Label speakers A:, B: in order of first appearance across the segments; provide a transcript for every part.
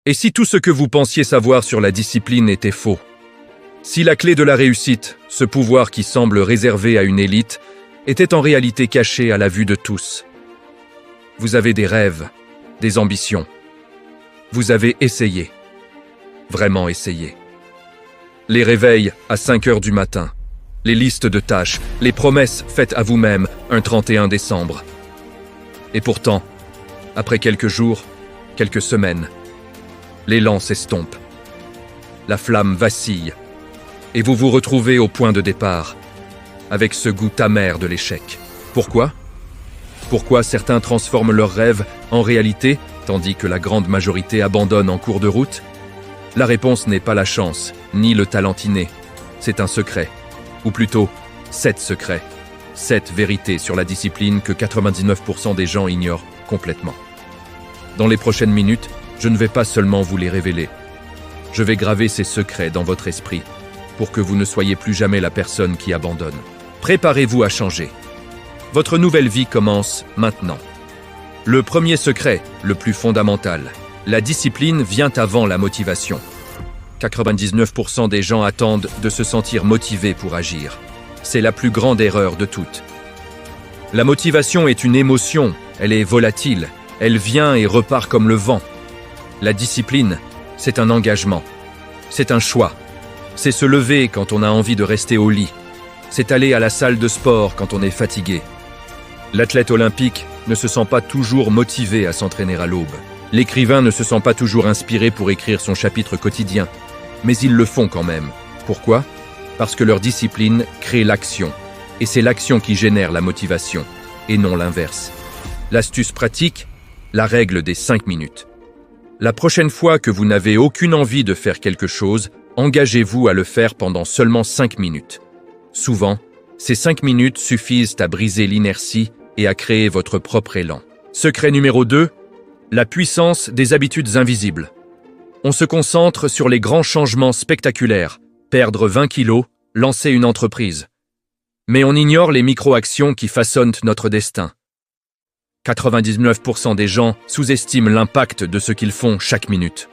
A: Et si tout ce que vous pensiez savoir sur la discipline était faux? Si la clé de la réussite, ce pouvoir qui semble réservé à une élite, était en réalité caché à la vue de tous? Vous avez des rêves, des ambitions. Vous avez essayé. Vraiment essayé. Les réveils à 5 heures du matin. Les listes de tâches, les promesses faites à vous-même un 31 décembre. Et pourtant, après quelques jours, quelques semaines, l'élan s'estompe. La flamme vacille. Et vous vous retrouvez au point de départ, avec ce goût amer de l'échec. Pourquoi? Pourquoi certains transforment leurs rêves en réalité, tandis que la grande majorité abandonne en cours de route? La réponse n'est pas la chance, ni le talent inné. C'est un secret. Ou plutôt, 7 secrets. 7 vérités sur la discipline que 99% des gens ignorent complètement. Dans les prochaines minutes, je ne vais pas seulement vous les révéler. Je vais graver ces secrets dans votre esprit, pour que vous ne soyez plus jamais la personne qui abandonne. Préparez-vous à changer. Votre nouvelle vie commence maintenant. Le premier secret, le plus fondamental, la discipline vient avant la motivation. 99% des gens attendent de se sentir motivés pour agir. C'est la plus grande erreur de toutes. La motivation est une émotion, elle est volatile, elle vient et repart comme le vent. La discipline, c'est un engagement, c'est un choix. C'est se lever quand on a envie de rester au lit. C'est aller à la salle de sport quand on est fatigué. L'athlète olympique ne se sent pas toujours motivé à s'entraîner à l'aube. L'écrivain ne se sent pas toujours inspiré pour écrire son chapitre quotidien. Mais ils le font quand même. Pourquoi? Parce que leur discipline crée l'action. Et c'est l'action qui génère la motivation, et non l'inverse. L'astuce pratique, la règle des 5 minutes. La prochaine fois que vous n'avez aucune envie de faire quelque chose, engagez-vous à le faire pendant seulement 5 minutes. Souvent, ces 5 minutes suffisent à briser l'inertie et à créer votre propre élan. Secret numéro 2, la puissance des habitudes invisibles. On se concentre sur les grands changements spectaculaires, perdre 20 kilos, lancer une entreprise. Mais on ignore les micro-actions qui façonnent notre destin. 99% des gens sous-estiment l'impact de ce qu'ils font chaque minute.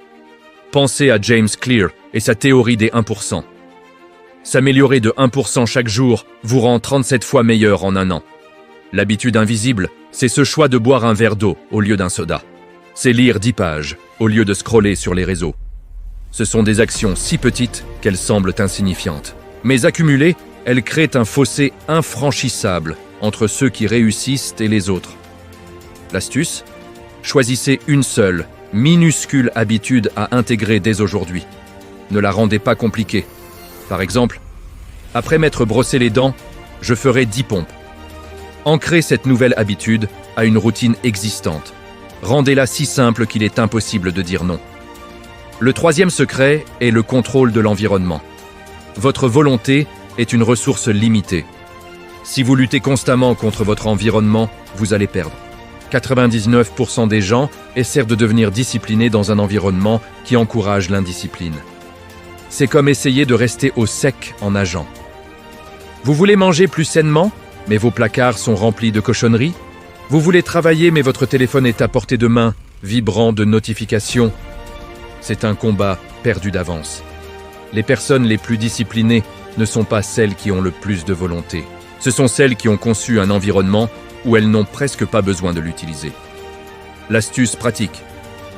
A: Pensez à James Clear et sa théorie des 1%. S'améliorer de 1% chaque jour vous rend 37 fois meilleur en un an. L'habitude invisible, c'est ce choix de boire un verre d'eau au lieu d'un soda. C'est lire 10 pages au lieu de scroller sur les réseaux. Ce sont des actions si petites qu'elles semblent insignifiantes. Mais accumulées, elles créent un fossé infranchissable entre ceux qui réussissent et les autres. L'astuce? Choisissez une seule, minuscule habitude à intégrer dès aujourd'hui. Ne la rendez pas compliquée. Par exemple, après m'être brossé les dents, je ferai 10 pompes. Ancrez cette nouvelle habitude à une routine existante. Rendez-la si simple qu'il est impossible de dire non. Le troisième secret est le contrôle de l'environnement. Votre volonté est une ressource limitée. Si vous luttez constamment contre votre environnement, vous allez perdre. 99% des gens essaient de devenir disciplinés dans un environnement qui encourage l'indiscipline. C'est comme essayer de rester au sec en nageant. Vous voulez manger plus sainement, mais vos placards sont remplis de cochonneries? Vous voulez travailler, mais votre téléphone est à portée de main, vibrant de notifications? C'est un combat perdu d'avance. Les personnes les plus disciplinées ne sont pas celles qui ont le plus de volonté. Ce sont celles qui ont conçu un environnement où elles n'ont presque pas besoin de l'utiliser. L'astuce pratique.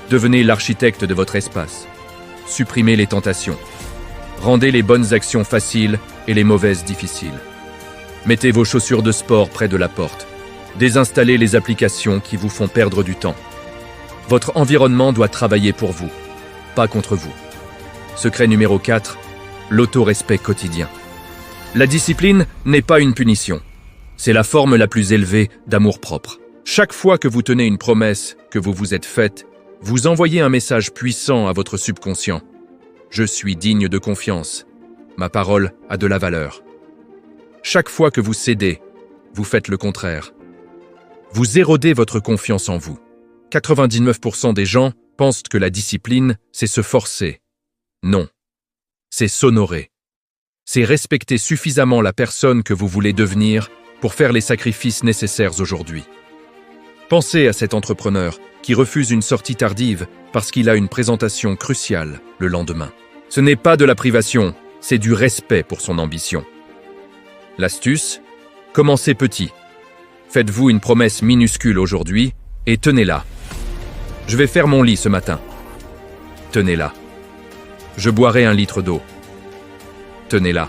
A: Devenez l'architecte de votre espace. Supprimez les tentations. Rendez les bonnes actions faciles et les mauvaises difficiles. Mettez vos chaussures de sport près de la porte. Désinstallez les applications qui vous font perdre du temps. Votre environnement doit travailler pour vous, pas contre vous. Secret numéro 4, l'autorespect quotidien. La discipline n'est pas une punition. C'est la forme la plus élevée d'amour-propre. Chaque fois que vous tenez une promesse que vous vous êtes faite, vous envoyez un message puissant à votre subconscient. Je suis digne de confiance. Ma parole a de la valeur. Chaque fois que vous cédez, vous faites le contraire. Vous érodez votre confiance en vous. 99% des gens pensent que la discipline, c'est se forcer. Non. C'est s'honorer. C'est respecter suffisamment la personne que vous voulez devenir pour faire les sacrifices nécessaires aujourd'hui. Pensez à cet entrepreneur qui refuse une sortie tardive parce qu'il a une présentation cruciale le lendemain. Ce n'est pas de la privation, c'est du respect pour son ambition. L'astuce, commencez petit. Faites-vous une promesse minuscule aujourd'hui et tenez-la. Je vais faire mon lit ce matin. Tenez-la. Je boirai 1 litre d'eau. Tenez-la.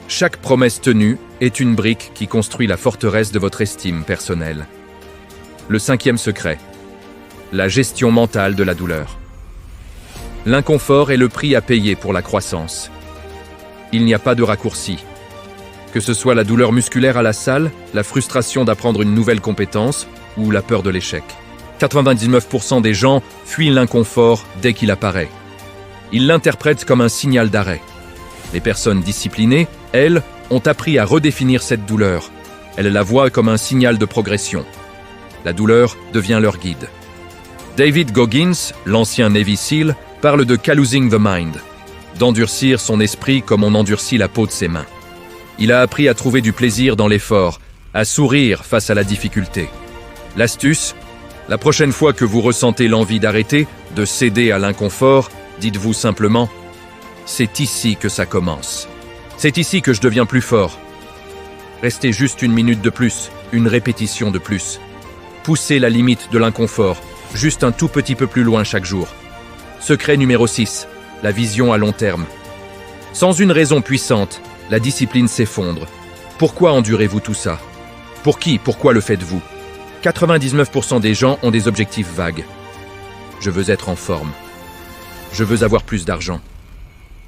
A: Chaque promesse tenue est une brique qui construit la forteresse de votre estime personnelle. Le 5e secret. La gestion mentale de la douleur. L'inconfort est le prix à payer pour la croissance. Il n'y a pas de raccourci. Que ce soit la douleur musculaire à la salle, la frustration d'apprendre une nouvelle compétence ou la peur de l'échec. 99% des gens fuient l'inconfort dès qu'il apparaît. Ils l'interprètent comme un signal d'arrêt. Les personnes disciplinées, elles, ont appris à redéfinir cette douleur. Elles la voient comme un signal de progression. La douleur devient leur guide. David Goggins, l'ancien Navy SEAL, parle de « callousing the mind », d'endurcir son esprit comme on endurcit la peau de ses mains. Il a appris à trouver du plaisir dans l'effort, à sourire face à la difficulté. L'astuce, la prochaine fois que vous ressentez l'envie d'arrêter, de céder à l'inconfort, dites-vous simplement « c'est ici que ça commence. C'est ici que je deviens plus fort. » Restez juste 1 minute de plus, une répétition de plus. Poussez la limite de l'inconfort, juste un tout petit peu plus loin chaque jour. Secret numéro 6, la vision à long terme. Sans une raison puissante, la discipline s'effondre. Pourquoi endurez-vous tout ça? Pour qui? Pourquoi le faites-vous? 99% des gens ont des objectifs vagues. Je veux être en forme. Je veux avoir plus d'argent.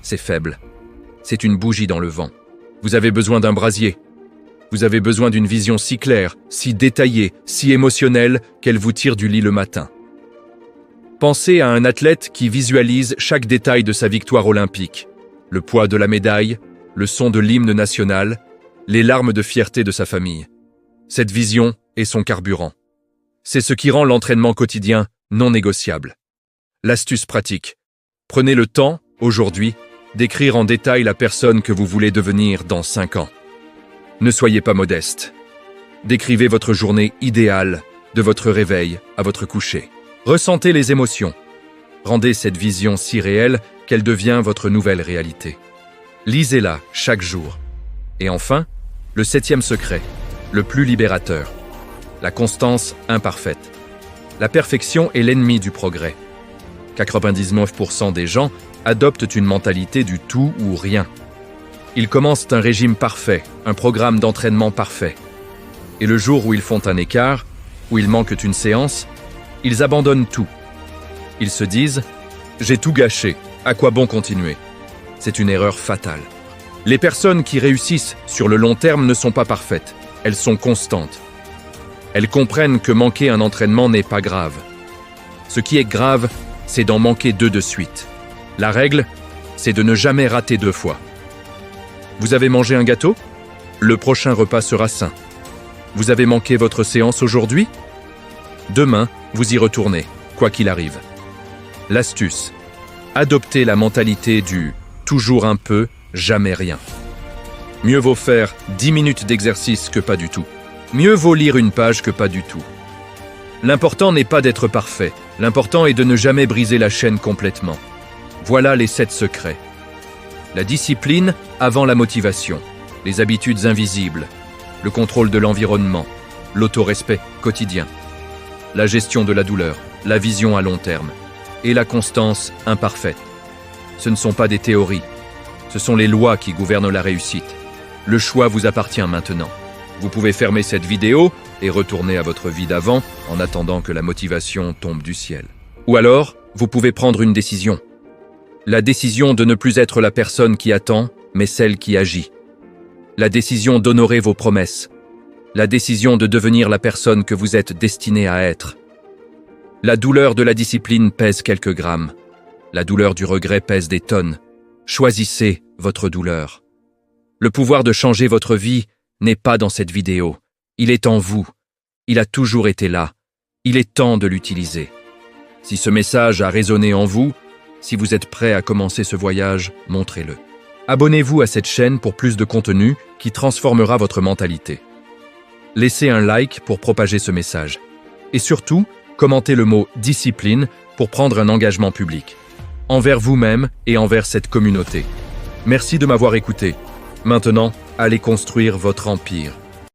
A: C'est faible. C'est une bougie dans le vent. Vous avez besoin d'un brasier. Vous avez besoin d'une vision si claire, si détaillée, si émotionnelle qu'elle vous tire du lit le matin. Pensez à un athlète qui visualise chaque détail de sa victoire olympique. Le poids de la médaille, le son de l'hymne national, les larmes de fierté de sa famille. Cette vision est son carburant. C'est ce qui rend l'entraînement quotidien non négociable. L'astuce pratique. Prenez le temps, aujourd'hui, d'écrire en détail la personne que vous voulez devenir dans 5 ans. Ne soyez pas modeste. Décrivez votre journée idéale, de votre réveil à votre coucher. Ressentez les émotions. Rendez cette vision si réelle qu'elle devient votre nouvelle réalité. Lisez-la chaque jour. Et enfin, le 7e secret, le plus libérateur. La constance imparfaite. La perfection est l'ennemi du progrès. 99% des gens adoptent une mentalité du tout ou rien. Ils commencent un régime parfait, un programme d'entraînement parfait. Et le jour où ils font un écart, où il manque une séance, ils abandonnent tout. Ils se disent « j'ai tout gâché, à quoi bon continuer ?» C'est une erreur fatale. Les personnes qui réussissent sur le long terme ne sont pas parfaites, elles sont constantes. Elles comprennent que manquer un entraînement n'est pas grave. Ce qui est grave, c'est d'en manquer 2 de suite. La règle, c'est de ne jamais rater 2 fois. Vous avez mangé un gâteau? Le prochain repas sera sain. Vous avez manqué votre séance aujourd'hui? Demain, vous y retournez, quoi qu'il arrive. L'astuce. Adoptez la mentalité du « toujours un peu, jamais rien ». Mieux vaut faire 10 minutes d'exercice que pas du tout. Mieux vaut lire une page que pas du tout. L'important n'est pas d'être parfait, l'important est de ne jamais briser la chaîne complètement. Voilà les 7 secrets. La discipline avant la motivation, les habitudes invisibles, le contrôle de l'environnement, l'autorespect quotidien, la gestion de la douleur, la vision à long terme et la constance imparfaite. Ce ne sont pas des théories, ce sont les lois qui gouvernent la réussite. Le choix vous appartient maintenant. Vous pouvez fermer cette vidéo et retourner à votre vie d'avant en attendant que la motivation tombe du ciel. Ou alors, vous pouvez prendre une décision. La décision de ne plus être la personne qui attend, mais celle qui agit. La décision d'honorer vos promesses. La décision de devenir la personne que vous êtes destiné à être. La douleur de la discipline pèse quelques grammes. La douleur du regret pèse des tonnes. Choisissez votre douleur. Le pouvoir de changer votre vie n'est pas dans cette vidéo. Il est en vous. Il a toujours été là. Il est temps de l'utiliser. Si ce message a résonné en vous, si vous êtes prêt à commencer ce voyage, montrez-le. Abonnez-vous à cette chaîne pour plus de contenu qui transformera votre mentalité. Laissez un like pour propager ce message. Et surtout, Commentez le mot « discipline » pour prendre un engagement public, envers vous-même et envers cette communauté. Merci de m'avoir écouté. Maintenant, allez construire votre empire.